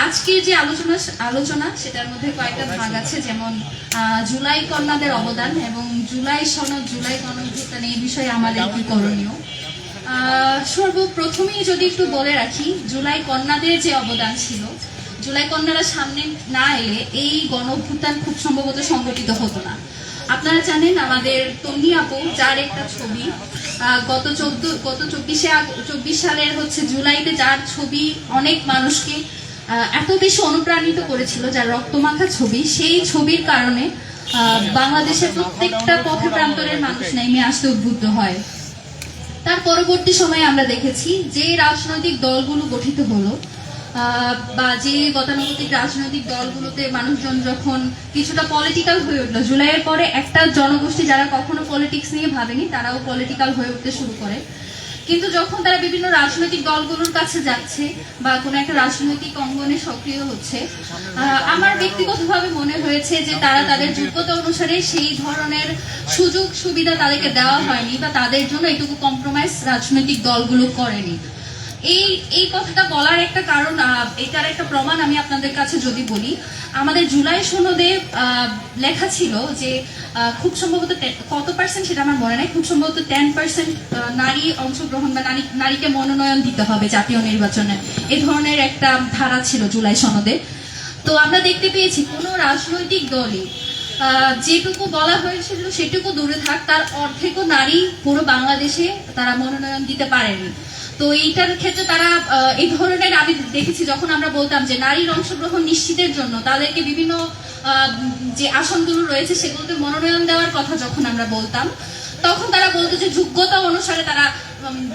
আজকে যে আলোচনা সেটার মধ্যে কয়েকটা ভাগ আছে, যেমন জুলাই কন্যাদের অবদান এবং জুলাই সনদ, জুলাই গণঅভ্যুত্থান, এই বিষয়ে আমাদের কি করণীয়। সর্বপ্রথমেই যদি একটু বলে রাখি, জুলাই কন্যাদের যে অবদান ছিল, জুলাই কন্যারা সামনে না এলে এই গণঅভ্যুত্থান খুব সম্ভবত সংগঠিত হতো না। আপনারা জানেন আমাদের তন্নি আপু, যার একটা ছবি গত 24 সালের জুলাইতে, যার ছবি অনেক মানুষকে এত বেশি অনুপ্রাণিত করেছিল, যার রক্তমাখা ছবি, সেই ছবির কারণে বাংলাদেশের প্রত্যেকটা পথ প্রান্তরের মানুষ নেমে আসতে উদ্বুদ্ধ হয়। তার পরবর্তী সময়ে আমরা দেখেছি যে রাজনৈতিক দলগুলো গঠিত হলো বা যে গতানুগতিক রাজনৈতিক দলগুলোতে মানুষজন যখন কিছুটা পলিটিক্যাল হয়ে উঠলো, জুলাইয়ের পরে একটা জনগোষ্ঠী যারা কখনো পলিটিক্স নিয়ে ভাবেনি তারাও পলিটিক্যাল হয়ে উঠতে শুরু করে। কিন্তু যখন তারা বিভিন্ন রাজনৈতিক দলগুলোর কাছে যাচ্ছে বা কোনো একটা রাজনৈতিক অঙ্গনে সক্রিয় হচ্ছে, আমার ব্যক্তিগতভাবে মনে হয়েছে যে তারা তাদের যোগ্যতা অনুসারে সেই ধরনের সুযোগ সুবিধা তাদেরকে দেওয়া হয়নি বা তাদের জন্য এটুকু কম্প্রোমাইজ রাজনৈতিক দলগুলো করেনি। এই কথাটা বলার একটা কারণ, এটার একটা প্রমাণ আমি আপনাদের কাছে যদি বলি, আমাদের জুলাই সনদে লেখা ছিল যে খুব সম্ভবত কত পার্সেন্ট সেটা আমার মনে নাই, খুব সম্ভবত 10% নারী অংশগ্রহণ বা নারীকে মনোনয়ন দিতে হবে জাতীয় নির্বাচনে, এই ধরনের একটা ধারা ছিল জুলাই সনদে। তো আমরা দেখতে পেয়েছি কোনো রাজনৈতিক দলই যেটুকু বলা হয়েছিল সেটুকু দূরে থাক, তার অর্ধেকও নারী পুরো বাংলাদেশে তারা মনোনয়ন দিতে পারেনি। তো এইটার ক্ষেত্রে তারা এই ধরনের, আমি দেখেছি যখন আমরা বলতাম যে নারীর অংশগ্রহণ নিশ্চিতের জন্য তাদেরকে বিভিন্ন যে আসনগুলো রয়েছে সেগুলোতে মনোনয়ন দেওয়ার কথা যখন আমরা বলতাম, তখন তারা বলতো যে যোগ্যতা অনুসারে তারা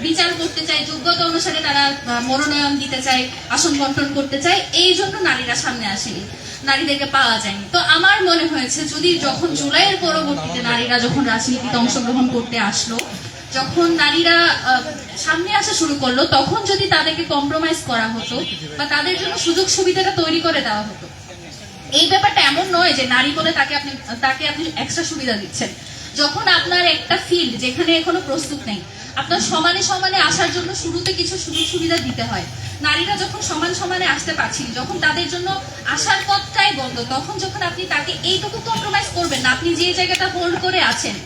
বিচার করতে চায়, যোগ্যতা অনুসারে তারা মনোনয়ন দিতে চায়, আসন বন্টন করতে চায়, এই জন্য নারীরা সামনে আসেনি, নারীদেরকে পাওয়া যায়নি। তো আমার মনে হয়েছে যদি যখন জুলাইয়ের পরবর্তীতে নারীরা যখন রাজনীতিতে অংশগ্রহণ করতে আসলো, যখন নারীরা সামনে আসা শুরু করলো, তখন যদি তাদেরকে কম্প্রোমাইজ করা হতো বা তাদের জন্য সুযোগ সুবিধাটা তৈরি করে দেওয়া হতো। এই ব্যাপারটা এমন নয় যে নারী বলে তাকে আপনি এক্সট্রা সুবিধা দিচ্ছেন। যখন আপনার একটা ফিল্ড যেখানে এখনো প্রস্তুত নেই, আপনার সমানে সমানে আসার জন্য শুরুতে কিছু সুযোগ সুবিধা দিতে হয়। নারীরা যখন সমানে আসতে পারছেন, যখন তাদের জন্য আসার পথটাই বন্ধ, তখন যখন আপনি তাকে এইটুকু কম্প্রোমাইজ করবেন না, আপনি যে জায়গাটা হোল্ড করে আছেন,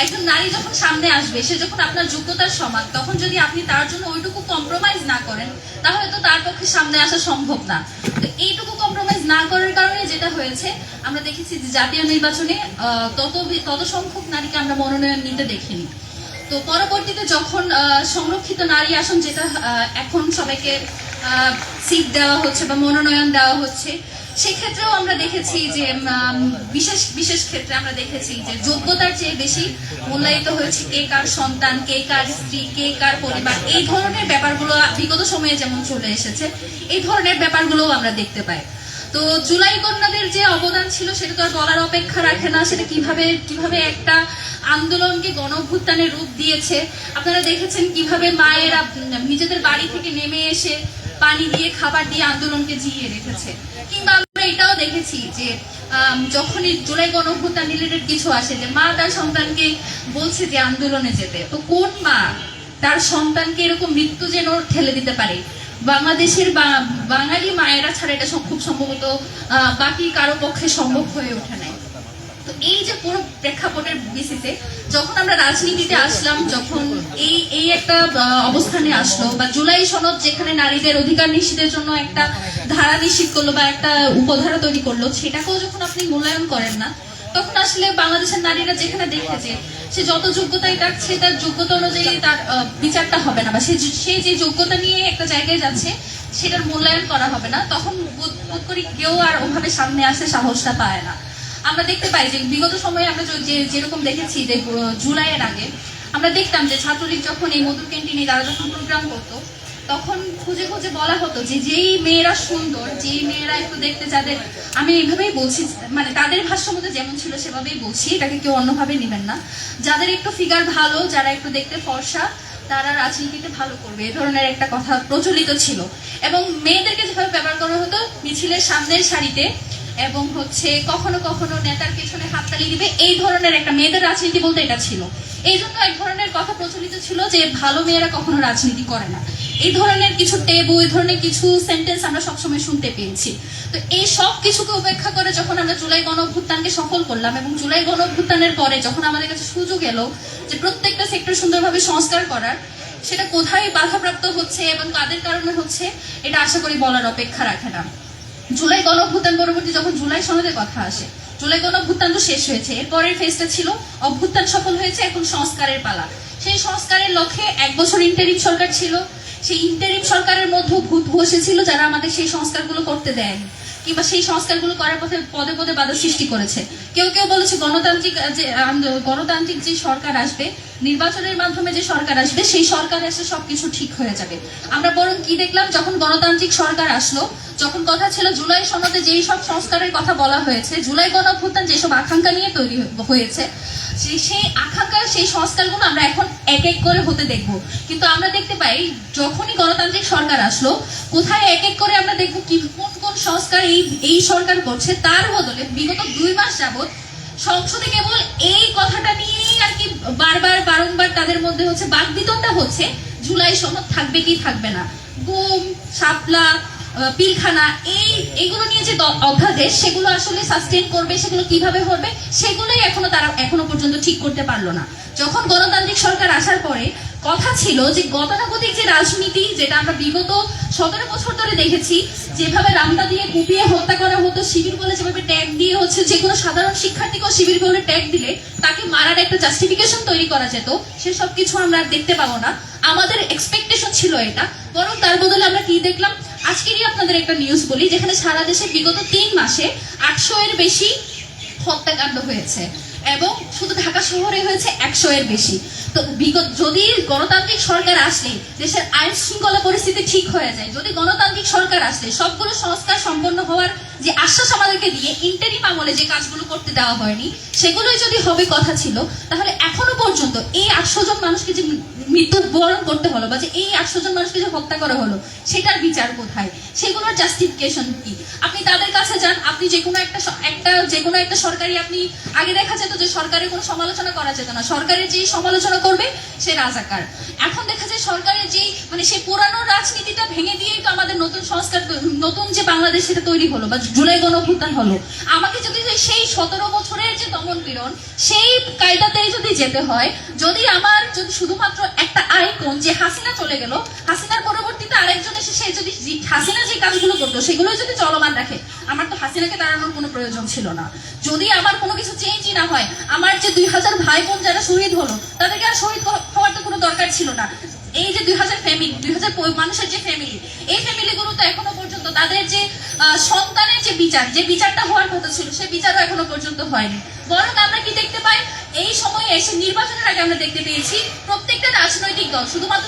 একজন নারী যখন সামনে আসবে, সে যখন আপনার যোগ্যতার সমান, তখন যদি আপনি তার জন্য ওইটুকু কম্প্রোমাইজ না করেন, তাহলে তো তার পক্ষে সামনে আসা সম্ভব না। তো এইটুকু কম্প্রোমাইজ না করার কারণে যেটা হয়েছে, আমরা দেখেছি যে জাতীয় নির্বাচনে তত সংখ্যক নারীকে আমরা মনোনয়ন নিতে দেখিনি। তো পরবর্তীতে যখন সংরক্ষিত নারী আসন, যেটা এখন সবাইকে সিট দেওয়া হচ্ছে বা মনোনয়ন দেওয়া হচ্ছে, সেক্ষেত্রেও আমরা দেখেছি যে বিশেষ ক্ষেত্রে আমরা দেখেছি যে যোগ্যতার চেয়ে বেশি মূল্যায়িত হয়েছে কে কার সন্তান, কে কার স্ত্রী, কে কার পরিবার। এই ধরনের ব্যাপারগুলো বিগত সময়ে যেমন চলে এসেছে, এই ধরনের ব্যাপারগুলোও আমরা দেখতে পাই। তো জুলাই কন্যাদের যে অবদান ছিল সেটা তো আর বলার অপেক্ষা রাখে না, সেটা কিভাবে একটা আন্দোলনকে গণঅভ্যুত্থানে রূপ দিয়েছে। আপনারা দেখেছেন কিভাবে মায়েরা নিজেদের বাড়ি থেকে নেমে এসে পানি দিয়ে, খাবার দিয়ে আন্দোলনকে জিইয়ে রেখেছে। কিংবা আমরা এটাও দেখেছি যে যখনই জুলাই গণঅভ্যুত্থান রিলেটেড কিছু আসে, যে মা তার সন্তানকে বলছে যে আন্দোলনে যেতে, তো কোন মা তার সন্তানকে এরকম মৃত্যু যেন ঠেলে দিতে পারে? বাংলাদেশের বাঙালি মায়েরা ছাড়া এটা খুব সম্ভবত বাকি কারো পক্ষে সম্ভব হয়ে ওঠে নাই। তো এই যে পুরো প্রেক্ষাপটের বেসিসে যখন আমরা রাজনীতিতে আসলাম, যখন এই একটা অবস্থানে আসলো, বা জুলাই সনদ যেখানে নারীদের অধিকার নিশ্চিতের জন্য একটা ধারা নিশ্চিত করলো বা একটা উপধারা তৈরি করলো, সেটাকেও যখন আপনি মূল্যায়ন করেন না, তখন আসলে বাংলাদেশের নারীরা যেখানে দেখেছে সে যত যোগ্যতাই থাকছে, তার যোগ্যতা অনুযায়ী তার বিচারটা হবে না, বা সে যে যোগ্যতা নিয়ে একটা জায়গায় যাচ্ছে সেটার মূল্যায়ন করা হবে না, তখন বোধ করি কেউ আর ওভাবে সামনে আসে সাহসটা পায় না। আমরা দেখতে পাই যে বিগত সময়ে আমরা যেরকম দেখেছি যে জুলাইয়ের আগে আমরা দেখতাম যে ছাত্রলীগ যখন এই মধুর ক্যান্টিনে তারা যখন প্রোগ্রাম করতো, তখন খুঁজে খুঁজে বলা হতো যে যেই মেয়েরা সুন্দর, যেই মেয়েরা একটু দেখতে, যাদের, আমি এইভাবেই বলছি, মানে তাদের ভাষ্য মধ্যে যেমন ছিল সেভাবেই বলছি, এটাকে কেউ অন্যভাবে নেবেন না, যাদের একটু ফিগার ভালো, যারা একটু দেখতে ফর্সা, তারা রাজনীতিতে ভালো করবে, এ ধরনের একটা কথা প্রচলিত ছিল। এবং মেয়েদেরকে যেভাবে ব্যবহার করা হতো মিছিলের সামনের সারিতে, এবং কখনো কখনো নেতার পেছনে হাততালি দিবে, এই ধরনের একটা মেয়েদের রাজনীতি বলতে এটা ছিল। এই জন্য এক ধরনের কথা প্রচলিত ছিল যে ভালো মেয়েরা কখনো রাজনীতি করে না। এই ধরনের কিছু টেবু, এই ধরনের কিছু সেন্টেন্স আমরা সবসময় শুনতে পেয়েছি। তো এই সব কিছুকে উপেক্ষা করে যখন আমরা জুলাই গণঅভ্যুত্থানকে সফল করলাম এবং জুলাই গণঅভ্যুত্থানের পরে যখন আমাদের কাছে সুযোগ এলো যে প্রত্যেকটা সেক্টর সুন্দরভাবে সংস্কার করার, সেটা কোথায় বাধাপ্রাপ্ত হচ্ছে এবং কাদের কারণে হচ্ছে এটা আশা করি বলার অপেক্ষা রাখে না। জুলাই গণঅভ্যুত্থান পরবর্তী যখন জুলাই সনদের কথা আসে, জুলাই গণঅভ্যুত্থান তো শেষ হয়েছে, এরপরের ফেজটা ছিল অভ্যুত্থান সফল হয়েছে, এখন সংস্কারের পালা। সেই সংস্কারের লক্ষ্যে 1 বছর ইন্টারিম সরকার ছিল, সেই ইন্টারিম সরকারের মধ্যে ভূত বসেছিল যারা আমাদের সেই সংস্কারগুলো করতে দেয়নি কিংবা সেই সংস্কারগুলো করার পথে পদে পদে বাধা সৃষ্টি করেছে। কেউ কেউ বলেছে গণতান্ত্রিক যে সরকার আসবে, নির্বাচনের মাধ্যমে যে সরকার আসবে, সেই সরকার এসে সবকিছু ঠিক হয়ে যাবে। আমরা বরং কি দেখলাম, যখন গণতান্ত্রিক সরকার আসলো, যখন কথা ছিল জুলাই সনদে যেই সব সংস্কারের কথা বলা হয়েছে, জুলাই গণঅভ্যুত্থান যেসব আকাঙ্ক্ষা নিয়ে তৈরি হয়েছে, সেই আকাঙ্ক্ষা, সেই সংস্কারগুলো আমরা এখন এক এক করে হতে দেখব। কিন্তু আমরা দেখতে পাই যখনই গণতান্ত্রিক সরকার আসলো, কোথায় এক এক করে আমরা দেখবো কি কোন কোন সংস্কার এই সরকার করছে, তার বদলে বিগত 2 মাস যাবত সংসদে কেবল এই কথাটা নিয়েই আর কি বারংবার তাদের মধ্যে হচ্ছে বাকবিতণ্ডা হচ্ছে, জুলাই সনদ থাকবে কি থাকবে না, গুম, শাপলা, পিলখানা, এইগুলো নিয়ে যে অধ্যাদেশ, সেগুলো আসলে সাস্টেইন করবে, সেগুলো কিভাবে হবে, সেগুলোই তারা এখনো পর্যন্ত ঠিক করতে পারলো না। যখন গণতান্ত্রিক সরকার আসার পরে কথা ছিল যে গতানুগতিক যে রাজনীতি, যেটা আমরা বিগত 17 বছর ধরে দেখেছি, যেভাবে রামদা দিয়ে কুপিয়ে হত্যা করা হতো, শিবির বলে যেভাবে ট্যাগ দিয়ে হচ্ছে, যে কোনো সাধারণ শিক্ষার্থীকেও শিবির বলে ট্যাগ দিলে তাকে মারার একটা জাস্টিফিকেশন তৈরি করা যেত, সেসব কিছু আমরা আর দেখতে পাবো না। আমাদের এক্সপেকটেশন ছিল এটা, বরং তার বদলে আমরা কি দেখলাম, আজকেরই আপনাদের একটা নিউজ বলি, যেখানে সারা দেশে বিগত 3 মাসে 800 এর বেশি হত্যাকাণ্ড হয়েছে এবং শুধু ঢাকা শহরে হয়েছে 100 এর বেশি। তো যদি গণতান্ত্রিক সরকার আসলে দেশের আইন শৃঙ্খলা পরিস্থিতি ঠিক হয়ে যায়, যদি গণতান্ত্রিক সরকার আসলে সবগুলো সংস্কার সম্পন্ন হওয়ার যে আশ্বাস আমাদেরকে দিয়ে ইন্টারিম আমলে যে কাজগুলো করতে দেওয়া হয়নি, সেগুলোই যদি হবে কথা ছিল, তাহলে এখনো পর্যন্ত এই 800 জন মানুষকে যে মৃত্যুবরণ করতে হলো বা যে এই 800 জন মানুষকে যে হত্যা করা হলো, সেটার বিচার কোথায়, সেগুলোর জাস্টিফিকেশন কি? আপনি তাদের কাছে যান, আপনি যে কোনো একটা সরকারি, আপনি আগে দেখা যেত যে সরকারের কোনো সমালোচনা করা যেত না, সরকারের যেই সমালোচনা করবে সে রাজাকার। এখন দেখা যায় সরকারের যেই সেই পুরানো রাজনীতিটা ভেঙে দিয়েই তো আমাদের নতুন সংস্কার, নতুন যে বাংলাদেশ সেটা তৈরি হলো বা জুলাই গণঅভ্যুত্থান হলো। আমাকে যদি সেই 17 বছরের যে দমন পীড়ন, সেই কায়দাতেই যদি যেতে হয়, যদি শুধুমাত্র একটা আইকন যে হাসিনা চলে গেল, হাসিনার পরবর্তীতে আরেকজন এসে সে যদি হাসিনা যে কাজগুলো করতো সেগুলো যদি চলমান রাখে, আমার তো হাসিনাকে তাড়ানোর কোনো প্রয়োজন ছিল না। যদি আমার কোনো কিছু চেঞ্জই না হয়, আমার যে 2000 ভাই বোন যারা শহীদ হলো, তাদেরকে আর শহীদ হওয়ার তো কোনো দরকার ছিল না। এই যে 2000 ফ্যামিলি, 2000 মানুষের যে ফ্যামিলি, এই ফ্যামিলিগুলো তো এখনো পর্যন্ত তাদের যে সন্তানের যে বিচারটা হওয়ার কথা ছিল, সে বিচারও এখনো পর্যন্ত হয়নি। বরং আমরা কি দেখতে পাই, এই সময়ে এসে নির্বাচনের আগে আমরা দেখতে পেয়েছি প্রত্যেকটা রাজনৈতিক দল শুধুমাত্র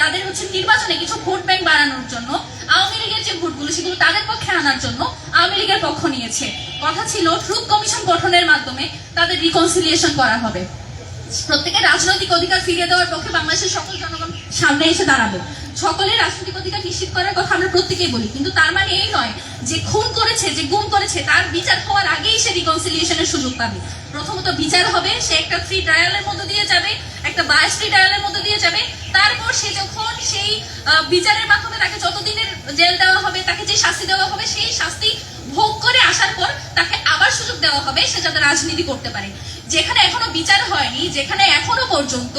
তাদের হচ্ছে নির্বাচনে কিছু ভোট ব্যাংক বাড়ানোর জন্য, আওয়ামী লীগের যে ভোটগুলো সেগুলো তাদের পক্ষে আনার জন্য আওয়ামী লীগের পক্ষ নিয়েছে। কথা ছিল ট্রুথ কমিশন গঠনের মাধ্যমে তাদের রিকনসিলিয়েশন করা হবে, প্রত্যেকের রাজনৈতিক অধিকার ফিরিয়ে দেওয়ার পক্ষে বাংলাদেশের সকল জনগণ সামনে এসে দাঁড়াবে, সকলের রাজনৈতিক অধিকার নিশ্চিত করার কথা আমরা প্রত্যেকেই বলি। কিন্তু তার মানে এই নয় যে খুন করেছে, যে গুম করেছে, তার বিচার হওয়ার আগেই সে রিকনসিলিয়েশনের সুযোগ পাবে। প্রথমত বিচার হবে, সে একটা ফ্রি ট্রায়ালের মধ্যে দিয়ে যাবে, একটা বায়াস ফ্রি ট্রায়ালের মধ্যে দিয়ে যাবে। তারপর সে যখন সেই বিচারের মাধ্যমে তাকে যতদিনের জেল দেওয়া হবে, তাকে যে শাস্তি দেওয়া হবে, সেই শাস্তি ভোগ করে আসার পর তাকে আবার সুযোগ দেওয়া হবে সে যাতে রাজনীতি করতে পারে। যেখানে এখনো বিচার হয়নি, যেখানে এখনো পর্যন্ত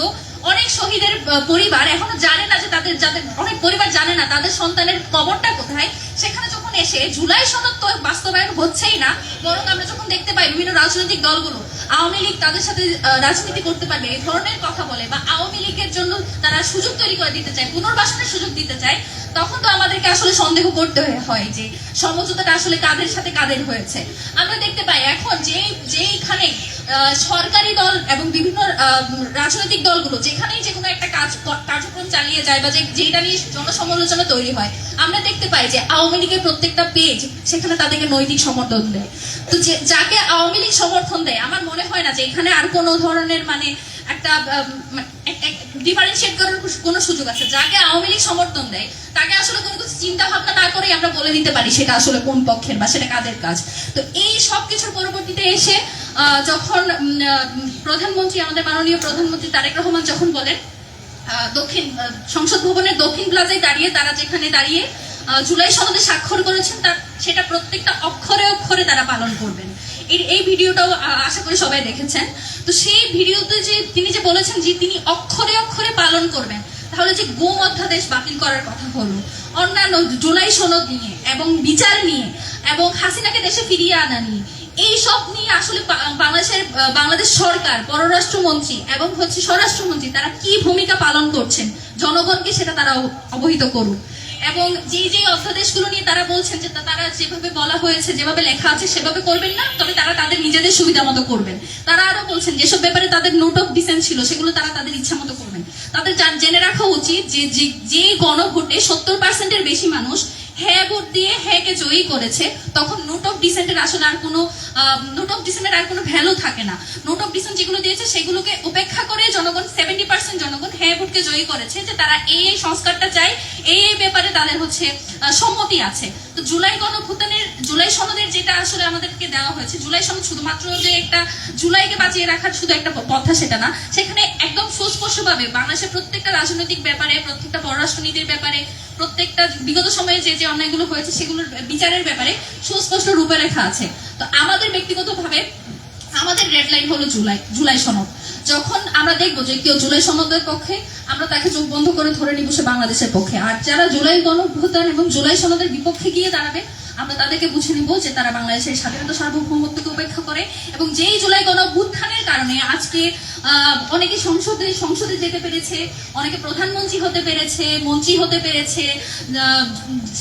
অনেক শহীদের পরিবার এখনো জানে না যে যাদের অনেক পরিবার জানে না তাদের সন্তানের কবরটা কোথায়, সেখানে যখন এসে জুলাই সনদ তো বাস্তবায়ন হচ্ছেই না, বরং আমরা যখন দেখতে পাই বিভিন্ন রাজনৈতিক দলগুলো, আওয়ামী লীগ তাদের সাথে রাজনীতি করতে পারবে এই ধরনের কথা বলে বা আওয়ামী লীগের জন্য তারা সুযোগ তৈরি করে দিতে চায়, পুনর্বাসনের সুযোগ দিতে চায়, তখন তো আমাদেরকে আসলে সন্দেহ করতে হয় যে সমঝোতাটা আসলে কাদের সাথে কাদের হয়েছে। আমরা দেখতে পাই এখন যেইখানে সরকারি দল এবং বিভিন্ন রাজনৈতিক দলগুলো যেখানেই যে কোনো একটা কার্যক্রম চালিয়ে যায় বা যেটা নিয়ে জনসমালোচনা তৈরি হয়, আমরা দেখতে পাই যে আওয়ামী লীগের প্রত্যেকটা পেজ সেখানে তাদেরকে নৈতিক সমর্থন দেয়। তো যাকে আওয়ামী লীগ সমর্থন দেয়, আমার মনে হয় না যে এখানে আর কোনো ধরনের একটা ডিফারেন্সিয়েট করার কোনো সুযোগ আছে। যাকে আওয়ামী লীগ সমর্থন দেয় তাকে আসলে কোনো কিছু চিন্তা ভাবনা না করেই আমরা বলে দিতে পারি সেটা আসলে কোন পক্ষের বা সেটা কাদের কাজ। তো এই সব কিছুর পরবর্তীতে এসে যখন প্রধানমন্ত্রী, আমাদের মাননীয় প্রধানমন্ত্রী তারেক রহমান যখন বলেন সংসদ ভবনের দক্ষিণ প্লাজায় দাঁড়িয়ে তারা যেখানে দাঁড়িয়ে জুলাই সনদে স্বাক্ষর করেছেন তার সেটা প্রত্যেকটা অক্ষরে অক্ষরে তারা পালন করবেন। এই ভিডিওটাও আশা করি সবাই দেখেছেন। তো সেই ভিডিওতে যে তিনি যে বলেছেন যে তিনি অক্ষরে অক্ষরে পালন করবেন, তাহলে যে গোম অধ্যাদেশ বাতিল করার কথা হলো, অন্যান্য জুলাই সনদ নিয়ে এবং বিচার নিয়ে এবং হাসিনাকে দেশে ফিরিয়ে আনা নিয়ে, এই সব নিয়ে আসলে বাংলাদেশ সরকার, পররাষ্ট্রমন্ত্রী এবং স্বরাষ্ট্রমন্ত্রী তারা কি ভূমিকা পালন করছেন জনগণকে সেটা তারা অবহিত করুক। এবং যে অধ্যাদেশগুলো নিয়ে তারা বলছেন যে তারা যেভাবে বলা হয়েছে, যেভাবে লেখা আছে সেভাবে করবেন না, তবে তারা তাদের নিজেদের সুবিধা মতো করবেন। তারা আরো বলছেন যেসব ব্যাপারে তাদের নোট অফ ডিসেন্ট ছিল সেগুলো তারা তাদের ইচ্ছা মতো করবেন। তাদের জেনে রাখা উচিত যে গণভোটে 70% বেশি মানুষ হ্যাঁ ভোট দিয়ে হ্যাঁকে জয়ী করেছে, তখন নোট অফ ডিসেন্টের আসলে আর কোনো ভ্যালু থাকে না। নোট অফ ডিসেন্ট যেগুলো দিয়েছে সেগুলোকে উপেক্ষা করে জনগণ 70% জনগণ হ্যাঁ ভোটকে জয়ী করেছে, যে তারা এই সংস্কারটা চায়, এই ব্যাপারে তাদের সম্মতি আছে। তো জুলাই সনদের যেটা আসলে আমাদেরকে দেওয়া হয়েছে, জুলাই সনদ শুধুমাত্র যে একটা জুলাইকে বাঁচিয়ে রাখার শুধু একটা কথা সেটা না, সেখানে একদম সুস্পষ্টভাবে বাংলাদেশের প্রত্যেকটা রাজনৈতিক ব্যাপারে, প্রত্যেকটা পররাষ্ট্রনীতির ব্যাপারে, প্রত্যেকটা বিগত সময়ে যে অন্যায়গুলো হয়েছে সেগুলোর বিচারের ব্যাপারে সুস্পষ্ট রূপরেখা আছে। তো আমাদের ব্যক্তিগতভাবে আমাদের রেড লাইন হলো জুলাই সনদ। যখন আমরা দেখবো যে কেউ জুলাই সনদের পক্ষে, আমরা তাকে চোখ বন্ধ করে ধরে নিব সে বাংলাদেশের পক্ষে। আর যারা জুলাই গণঅভ্যুত্থান এবং জুলাই সনদের বিপক্ষে গিয়ে দাঁড়াবে, আমরা তাদেরকে বুঝে নিব যে তারা বাংলাদেশের স্বাধীনতা সার্বভৌমত্বকে উপেক্ষা করে। এবং যেই জুলাই গণঅভ্যুত্থানের কারণে আজকে অনেকে সংসদে যেতে পেরেছে, অনেকে প্রধানমন্ত্রী হতে পেরেছে, মন্ত্রী হতে পেরেছে,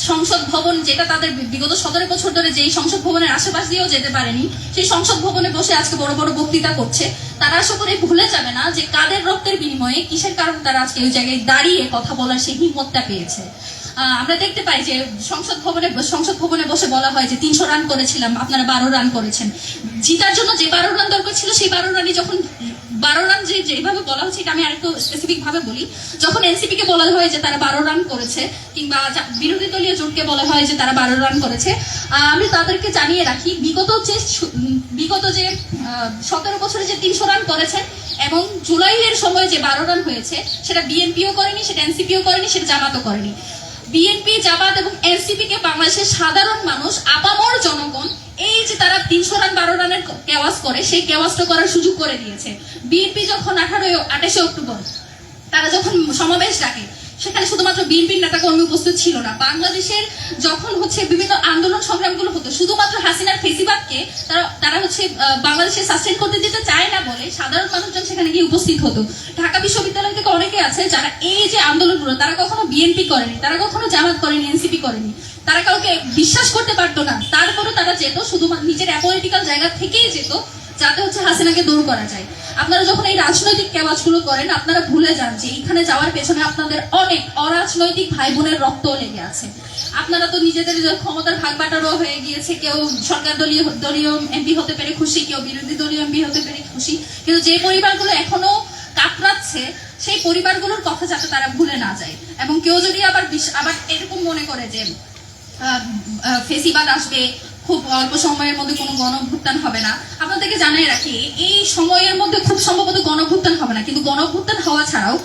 সংসদ ভবন যেটা তাদের বিগত 17 বছর ধরে যেই সংসদ ভবনের আশেপাশ দিয়েও যেতে পারেনি, সেই সংসদ ভবনে বসে আজকে বড় বড় বক্তৃতা করছে। তারা আশা করে ভুলে যাবে না যে কাদের রক্তের বিনিময়ে কিসের কারণে তারা আজকে ওই জায়গায় দাঁড়িয়ে কথা বলার সেই হিম্মতটা পেয়েছে। আমরা দেখতে পাই যে সংসদ ভবনে বসে বলা হয় যে 300 রান করেছিলাম, আপনারা 12 রান করেছেন। জিতার জন্য যে 12 রান দরকার ছিল সেই 12 রানই যখন 12 রান যেভাবে বলা হচ্ছে, এটা আমি আরেকটু স্পেসিফিক ভাবে বলি, যখন এনসিপি কে বলা হয় যে তারা 12 রান করেছে, কিংবা বিরোধী দলীয় জোটকে বলা হয় যে তারা 12 রান করেছে, আমি তাদেরকে জানিয়ে রাখি বিগত যে 17 বছরে যে 300 রান করেছেন এবং জুলাইয়ের সময় যে 12 রান হয়েছে, সেটা বিএনপিও করেনি, সেটা এনসিপিও করেনি, সেটা জামাতও করেনি। বিএনপি, জামাত এবং এনসিপি কে বাংলাদেশের সাধারণ মানুষ, আপামর জনগণ, এই যে তারা 300 রান 12 রানের কেওয়াজ করে, সেই কেওয়াজটা করার সুযোগ করে দিয়েছে। বিএনপি যখন 28 অক্টোবর তারা যখন সমাবেশ ডাকে, সেখানে শুধুমাত্র বিএনপির নেতা কর্মী উপস্থিত ছিল না। বাংলাদেশের যখন বিভিন্ন আন্দোলন সংগ্রামগুলো হতো, শুধুমাত্র হাসিনার ফেসিবাদকে তারা বাংলাদেশে সাস্টেন করতে দিতে চায় না বলে সাধারণ মানুষজন সেখানে গিয়ে উপস্থিত হতো। ঢাকা বিশ্ববিদ্যালয় থেকে অনেকে আছে যারা এই যে আন্দোলনগুলো, তারা কখনো বিএনপি করেনি, তারা কখনো জামাত করেনি, এনসিপি করেনি, তারা কাউকে বিশ্বাস করতে পারতো না, তারপরে তারা যেত শুধুমাত্র নিজের অ্যাপলিটিক্যাল জায়গা থেকেই যেত, যাতে হাসিনাকে দূর করা যায়। আপনারা যখন এই রাজনৈতিক কাজগুলো করেন, আপনারা ভুলে যান যে এখানে যাওয়ার পেছনে আপনাদের অনেক অরাজনৈতিক ভাই বোনের রক্ত লেগে আছে। আপনারা তো নিজেদের ক্ষমতার ভাগ বাটারও হয়ে গিয়েছে, কেউ সরকার দলীয় এমপি হতে পেরে খুশি, কেউ বিরোধী দলীয় এমপি হতে পেরে খুশি, কিন্তু যে পরিবারগুলো এখনো কাতরাচ্ছে, সেই পরিবারগুলোর কথা যাতে তারা ভুলে না যায়। এবং কেউ যদি আবার এরকম মনে করে যে ফেসিবাদ আসবে, খুব অল্প সময়ের মধ্যে কোনো গণঅভ্যুত্থান হবে না, আপনাদেরকে জানিয়ে রাখি এই সময়ের মধ্যে খুব সম্ভবত গণঅভ্যুত্থান হবে না। কিন্তু গণঅভ্যুত্থান হওয়া ছাড়াও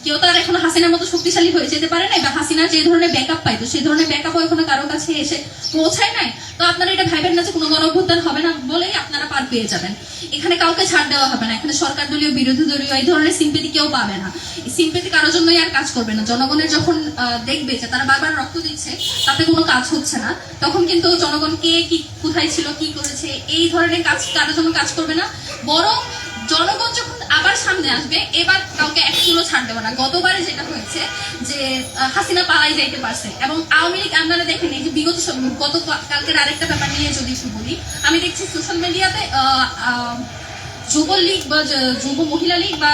কেউ তো আর এখনো হাসিনার মতো শক্তিশালী হয়ে যেতে পারে নাই, বা হাসিনা যে ধরনের ব্যাকআপ পাইতো সেই ধরনের ব্যাকআপও এখনো কারো কাছে এসে পৌঁছায় নাই। তো আপনারা এটা ভাইবেন না যে কোনো গণঅভ্যুত্থান হবে না বলেই আপনারা পার পেয়ে যাবেন। এখানে কাউকে ছাড় দেওয়া হবে না, এখানে সরকার দলীয় বিরোধী দলীয় এই ধরনের সিম্পেথি কেউ পাবে না। এই সিম্পেথি কারোর জন্যই আর কাজ করবে না। জনগণের যখন দেখবে যে তারা বারবার রক্ত দিচ্ছে, তাতে কোনো কাজ হচ্ছে না, তখন কিন্তু জনগণ কে কি কোথায় ছিল, কি করেছে, এই ধরনের কাজ কারোর জন্য কাজ করবে না। বরং জনগণ যখন আবার সামনে আসবে, এবার কাউকে এক কিলো ছাড় দেবে না। গতবারে যেটা হয়েছে যে হাসিনা পালাই যাইতে পারছে, এবং আওয়ামী লীগ, আপনারা দেখেন এই যে গত কালকের আরেকটা ব্যাপার নিয়ে যদি একটু বলি, আমি দেখছি সোশ্যাল মিডিয়াতে যুবলীগ বা যুব মহিলা লীগ বা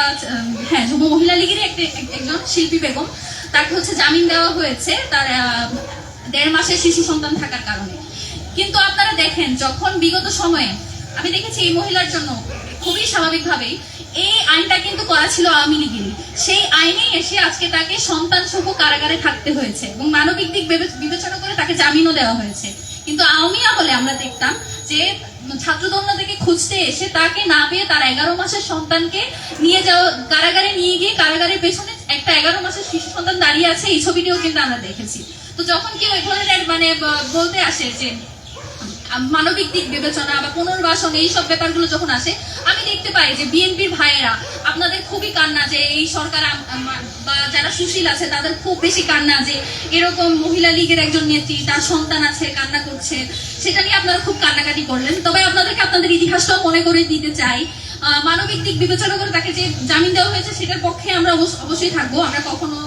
যুব মহিলা লীগেরই একজন শিল্পী বেগম, তাকে জামিন দেওয়া হয়েছে তার 1.5 মাসের শিশু সন্তান থাকার কারণে। কিন্তু আপনারা দেখেন, যখন বিগত সময়ে আমি দেখেছি এই মহিলার জন্য খুবই স্বাভাবিকভাবেই এই আইনটা কিন্তু করা ছিল আওয়ামী লীগেরই, সেই আইনেই এসে আজকে তাকে সন্তান সহ কারাগারে থাকতে হয়েছে এবং মানবিক দিক বিবেচনা করে তাকে জামিনও দেওয়া হয়েছে। কিন্তু আওয়ামী আমলে আমরা দেখতাম যে ছাত্রদল থেকে খুঁজতে এসে তাকে না পেয়ে তার 11 মাসের সন্তানকে নিয়ে যাওয়া, কারাগারে নিয়ে গিয়ে কারাগারের পেছনে একটা 11 মাসের শিশু সন্তান দাঁড়িয়ে আছে, এই ছবিটিও কিন্তু আমরা দেখেছি। তো যখন কেউ এই ধরনের মানে বলতে আসে যে মানবিক দিক বিবেচনা বা পুনর্বাসন এইসব ব্যাপারগুলো যখন আসে, আমি দেখতে পাই যে বিএনপির ভাইয়েরা আপনাদের খুবই কান্না যে এই সরকার বা যারা সুশীল আছে তাদের খুব বেশি কান্না যে এরকম মহিলা লীগের একজন নেত্রী, তার সন্তান আছে, কান্না করছে, সেটা নিয়ে আপনারা খুব কান্নাকাটি করলেন। তবে আপনাদেরকে আপনাদের ইতিহাসটাও মনে করে দিতে চাই। মানবিক দিক বিবেচনা করে তাকে যে জামিন দেওয়া হয়েছে সেটার পক্ষে আমরা অবশ্যই থাকবো। আমরা কখনো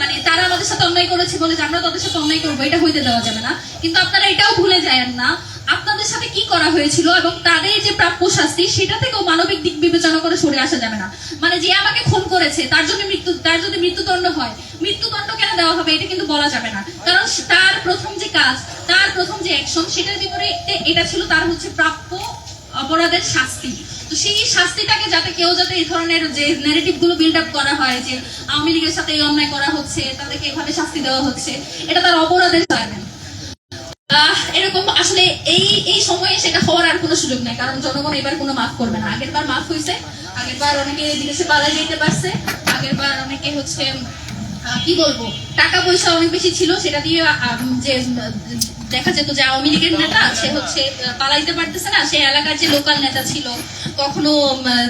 মানে তারা আমাদের সাথে অন্যায় করেছে বলে যে আমরা তাদের সাথে অন্যায় করবো, এটা হইতে দেওয়া যাবে না। কিন্তু আপনারা এটাও ভুলে যায়েন না আপনাদের সাথে কি করা হয়েছিল এবং তাদের যে প্রাপ্য শাস্তি সেটা থেকেও মানবিক দিক বিবেচনা করে সরে আসা যাবে না। মানে যে আমাকে খুন করেছে তার যদি মৃত্যুদণ্ড হয়, মৃত্যুদণ্ড কেন দেওয়া হবে এটা কিন্তু বলা যাবে না, কারণ তার প্রথম যে কাজ, তার প্রথম যে অ্যাকশন, সেটার বিপরীতে এটা ছিল তার হচ্ছে প্রাপ্য অপরাধের শাস্তি। তো সেই শাস্তিটাকে যাতে কেউ যাতে এই ধরনের যে ন্যারেটিভ গুলো বিল্ড আপ করা হয় যে আওয়ামী লীগের সাথে এই অন্যায় করা হচ্ছে, তাদেরকে এভাবে শাস্তি দেওয়া হচ্ছে, এটা তার অপরাধের জায়গা। এরকম আসলে এই সময়ে সেটা হওয়ার আর কোনো সুযোগ নাই, কারণ জনগণ এবার কোনো মাফ করবে না। আগের বার মাফ হয়েছে, আগের বার অনেকে বিদেশে পালিয়ে যেতে পারছে, আগের বার অনেকে হচ্ছে কি বলবো টাকা পয়সা অনেক বেশি ছিল, সেটা দিয়ে যে দেখা যেত যে আওয়ামী লীগের নেতা সে হচ্ছে পালাইতে পারতেছে না, সে এলাকার যে লোকাল নেতা ছিল, কখনো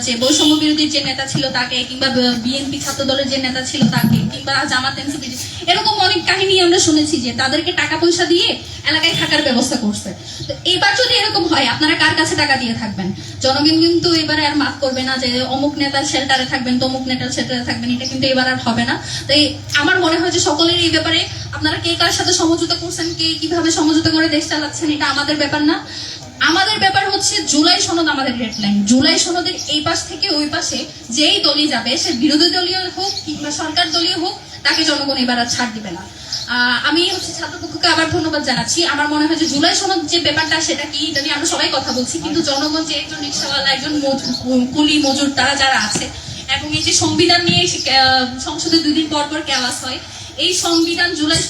যে বৈষম্য বিরোধীর যে নেতা ছিল তাকে, কিংবা বিএনপি ছাত্র দলের যে নেতা ছিল তাকে, কিংবা জামাত এনসিপি, এরকম অনেক কাহিনী আমরা শুনেছি যে তাদেরকে টাকা পয়সা দিয়ে এলাকায় থাকার ব্যবস্থা করছে। তো এবার যদি এরকম হয় আপনারা কার কাছে টাকা দিয়ে থাকবেন? জনগণ কিন্তু এবারে আর মাফ করবে না যে অমুক নেতার শেল্টারে থাকবেন, তমুক নেতার শেল্টারে থাকবেন, এটা কিন্তু এবার আর হবে না। তাই আমার মনে হয় যে সকলের এই ব্যাপারে আপনারা কে কার সাথে সমঝোতা করছেন, কে কিভাবে সমঝোতা করে দেশ চালাচ্ছেন, এটা আমাদের ব্যাপার না। আমাদের ব্যাপার হচ্ছে জুলাই সনদ আমাদের রেডলাইন। জুলাই সনদের এই পাশ থেকে ওই পাশে যেই দলই যাবে, সে বিরোধী দলীয় হোক কিংবা সরকার দলীয় হোক, তাকে জনগণ এবার আর ছাড় দিবে না। আমি হচ্ছে ছাত্রপক্ষকে আবার ধন্যবাদ জানাচ্ছি। আমার মনে হয় যে জুলাই সনদ যে ব্যাপারটা সেটা কি, এটা নিয়ে আমরা সবাই কথা বলছি, কিন্তু জনগণ যে একজন রিক্সাওয়ালা, একজন কুলি মজুর, তারা যারা আছে, এবং এই যে সংবিধান নিয়ে সংসদে 2 দিন পর পর কেওয়াস হয়, এই সংবিধান জুলাই